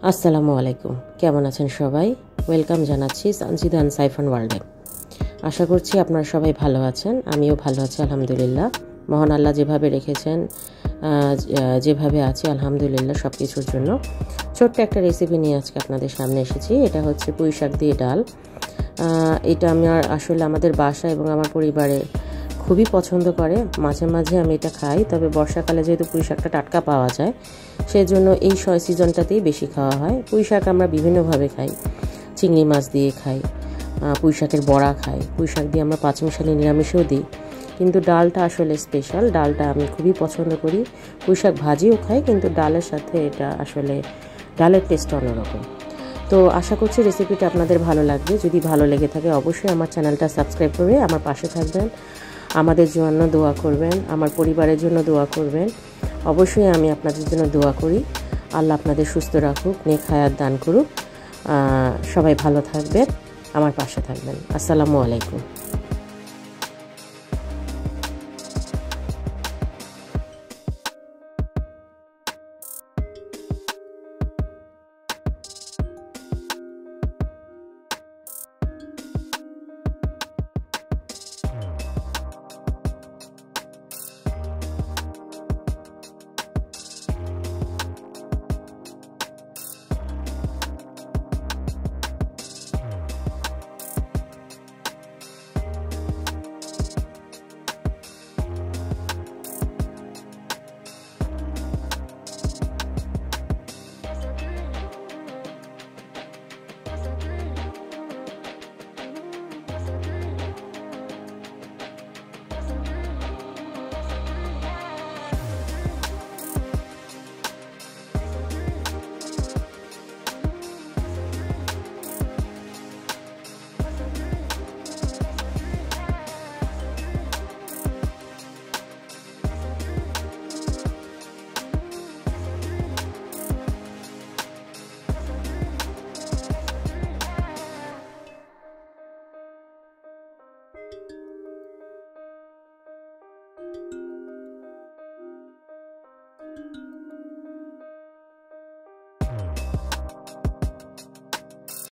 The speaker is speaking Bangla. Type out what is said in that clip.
আসসালামু আলাইকুম, কেমন আছেন সবাই? ওয়েলকাম জানাচ্ছি সানজিদান সাইফন ওয়ার্ল্ডে। আশা করছি আপনারা সবাই ভালো আছেন, আমিও ভালো আছি আলহামদুলিল্লাহ। মহান আল্লাহ যেভাবে রেখেছেন, যেভাবে আছি আলহামদুলিল্লাহ সব কিছুর জন্য। ছোট্ট একটা রেসিপি নিয়ে আজকে আপনাদের সামনে এসেছি। এটা হচ্ছে পুঁই শাক দিয়ে ডাল। এটা আসলে আমাদের বাসা এবং আমার পরিবারে খুবই পছন্দ করে। মাঝে মাঝে আমি এটা খাই, তবে বর্ষাকালে যেহেতু পুঁই শাকটা টাটকা পাওয়া যায় সেই জন্য এই সিজনটাতেই বেশি খাওয়া হয়। পুঁই শাক আমরা বিভিন্নভাবে খাই, চিংড়ি মাছ দিয়ে খাই, পুঁই শাকের বড়া খাই, পুঁই শাক দিয়ে আমরা পাঁচমিশালি নিরামিষও দিই। কিন্তু ডালটা আসলে স্পেশাল, ডালটা আমি খুবই পছন্দ করি। পুঁই শাক ভাজিও খাই, কিন্তু ডালের সাথে এটা আসলে ডালের টেস্ট অন্যরকম। তো আশা করছি রেসিপিটা আপনাদের ভালো লাগবে। যদি ভালো লেগে থাকে অবশ্যই আমার চ্যানেলটা সাবস্ক্রাইব করে আমার পাশে থাকবেন, আমাদের জন্য দোয়া করবেন, আমার পরিবারের জন্য দোয়া করবেন। অবশ্যই আমি আপনাদের জন্য দোয়া করি। আল্লাহ আপনাদের সুস্থ রাখুক, নেক হায়াত দান করুক। সবাই ভালো থাকবেন, আমার পাশে থাকবেন। আসসালামু আলাইকুম।